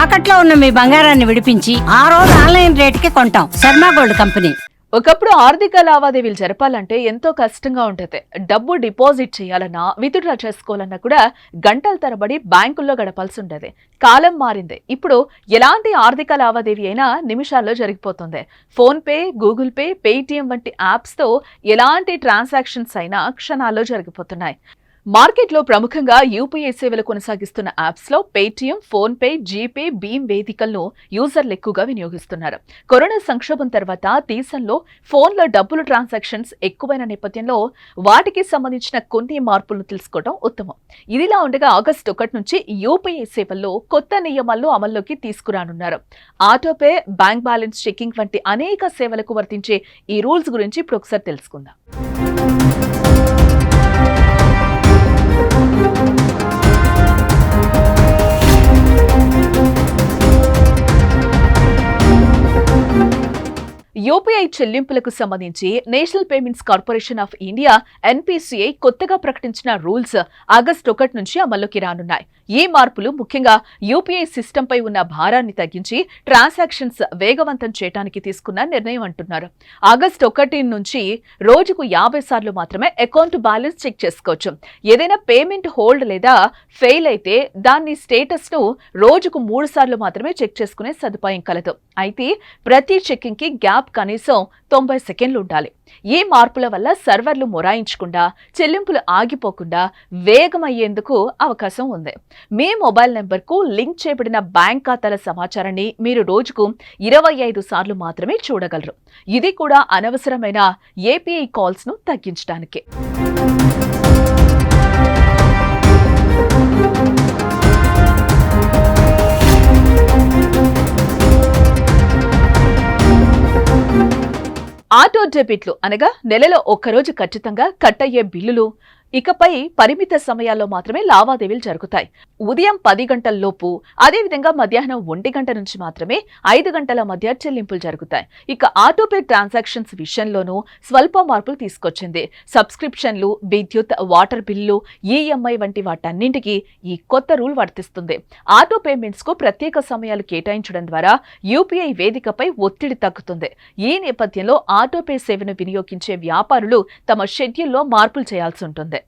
తాకట్లో ఉన్న మీ బంగారాన్ని విడిపించి ఆ రోజు ఆన్లైన్ రేటుకి కొంటాం. Sharma gold company. ఒకప్పుడు ఆర్థిక లావాదేవీలు జరపాలంటే ఎంతో కష్టంగా ఉంటుంది. డబ్బు డిపాజిట్ చేయాలన్నా, విత్డ్రా చేసుకోవాలన్నా కూడా గంటల తరబడి బ్యాంకుల్లో గడపాల్సి ఉండేది. కాలం మారింది. ఇప్పుడు ఎలాంటి ఆర్థిక లావాదేవీ అయినా నిమిషాల్లో జరిగిపోతుంది. Phone pay, Google pay, Paytm వంటి యాప్స్ తో ఎలాంటి ట్రాన్సాక్షన్స్ అయినా క్షణాల్లో జరిగిపోతున్నాయి. మార్కెట్లో ప్రముఖంగా యూపీఐ సేవలు కొనసాగిస్తున్న యాప్స్ లో పేటిఎం, ఫోన్ పే, జీపే, భీమ్ వేదికలను యూజర్లు ఎక్కువగా వినియోగిస్తున్నారు. కరోనా సంక్షోభం తర్వాత దేశంలో ఫోన్లో డబ్బులు ట్రాన్సాక్షన్స్ ఎక్కువైన నేపథ్యంలో వాటికి సంబంధించిన కొన్ని మార్పులను తెలుసుకోవడం ఉత్తమం. ఇదిలా ఉండగా ఆగస్టు 1 నుంచి యూపీఐ సేవల్లో కొత్త నియమాలను అమల్లోకి తీసుకురానున్నారు. ఆటోపే, బ్యాంక్ బ్యాలెన్స్ చెకింగ్ వంటి అనేక సేవలకు వర్తించే ఈ రూల్స్ గురించి ఇప్పుడు ఒకసారి తెలుసుకుందాం. యూపీఐ చెల్లింపులకు సంబంధించి national payments corporation of India NPCI కొత్తగా ప్రకటించిన రూల్స్ ఆగస్టు 1 నుంచి అమల్లోకి రానున్నాయి. ఈ మార్పులు ముఖ్యంగా యూపీఐ సిస్టంపై ఉన్న భారాన్ని తగ్గించి ట్రాన్సాక్షన్స్ వేగవంతం చేయడానికి తీసుకున్న నిర్ణయం అంటున్నారు. ఆగస్టు 1 నుంచి రోజుకు 50 సార్లు మాత్రమే అకౌంట్ బ్యాలెన్స్ చెక్ చేసుకోవచ్చు. ఏదైనా పేమెంట్ హోల్డ్ లేదా ఫెయిల్ అయితే దాని స్టేటస్ ను రోజుకు 3 సార్లు మాత్రమే చెక్ చేసుకునే సదుపాయం కలదు. అయితే ప్రతి చెకింగ్ కి గ్యాప్ కనీసం 90 సెకండ్లు ఉండాలి. ఈ మార్పుల వల్ల సర్వర్లు మొరాయించకుండా, చెల్లింపులు ఆగిపోకుండా వేగమయ్యేందుకు అవకాశం ఉంది. మీ మొబైల్ నెంబర్కు లింక్ చేయబడిన బ్యాంక్ ఖాతాల సమాచారాన్ని మీరు రోజుకు 25 సార్లు మాత్రమే చూడగలరు. ఇది కూడా అనవసరమైన ఏపీఐ కాల్స్ ను తగ్గించడానికి. ఆటో డెబిట్లు అనగా నెలలో ఒక్కరోజు ఖచ్చితంగా కట్ అయ్యే బిల్లులు ఇకపై పరిమిత సమయాల్లో మాత్రమే లావాదేవీలు జరుగుతాయి. ఉదయం 10 గంటల్లోపు, అదేవిధంగా మధ్యాహ్నం 1 గంట నుంచి మాత్రమే 5 గంటల మధ్య చెల్లింపులు జరుగుతాయి. ఇక ఆటోపే ట్రాన్సాక్షన్స్ విషయంలోనూ స్వల్ప మార్పులు తీసుకొచ్చింది. సబ్స్క్రిప్షన్లు, విద్యుత్, వాటర్ బిల్లు, ఈఎంఐ వంటి వాటన్నింటికి ఈ కొత్త రూల్ వర్తిస్తుంది. ఆటో పేమెంట్స్ కు ప్రత్యేక సమయాలు కేటాయించడం ద్వారా యూపీఐ వేదికపై ఒత్తిడి తగ్గుతుంది. ఈ నేపథ్యంలో ఆటోపే సేవను వినియోగించే వ్యాపారులు తమ షెడ్యూల్లో మార్పులు చేయాల్సి ఉంటుంది.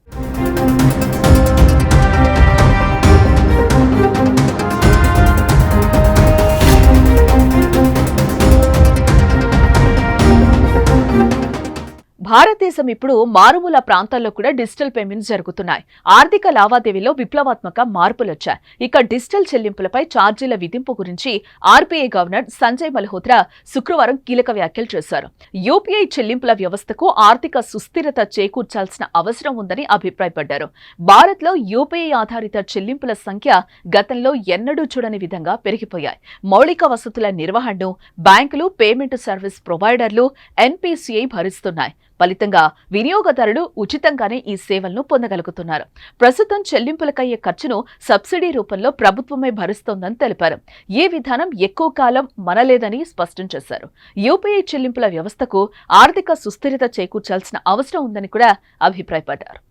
భారతదేశం ఇప్పుడు మారుమూల ప్రాంతాల్లో కూడా డిజిటల్ పేమెంట్స్ జరుగుతున్నాయి. ఆర్థిక లావాదేవీలో విప్లవాత్మక మార్పులు వచ్చాయి. ఇక డిజిటల్ చెల్లింపులపై ఛార్జీల విధింపు గురించి ఆర్బీఐ గవర్నర్ సంజయ్ మల్హోత్రా శుక్రవారం కీలక వ్యాఖ్యలు చేశారు. యూపీఐ చెల్లింపుల వ్యవస్థకు ఆర్థిక సుస్థిరత చేకూర్చాల్సిన అవసరం ఉందని అభిప్రాయపడ్డారు. భారత్లో యూపీఐ ఆధారిత చెల్లింపుల సంఖ్య గతంలో ఎన్నడూ చూడని విధంగా పెరిగిపోయాయి. మౌలిక వసతుల నిర్వహణను బ్యాంకులు, పేమెంట్ సర్వీస్ ప్రొవైడర్లు, ఎన్పీసీఐ భరిస్తున్నాయి. ఫలితంగా వినియోగదారులు ఉచితంగానే ఈ సేవలను పొందగలుగుతున్నారు. ప్రస్తుతం చెల్లింపులకయ్యే ఖర్చును సబ్సిడీ రూపంలో ప్రభుత్వమే భరిస్తోందని తెలిపారు. ఈ విధానం ఎక్కువ కాలం మనలేదని స్పష్టం చేశారు. యూపీఐ చెల్లింపుల వ్యవస్థకు ఆర్థిక సుస్థిరత చేకూర్చాల్సిన అవసరం ఉందని కూడా అభిప్రాయపడ్డారు.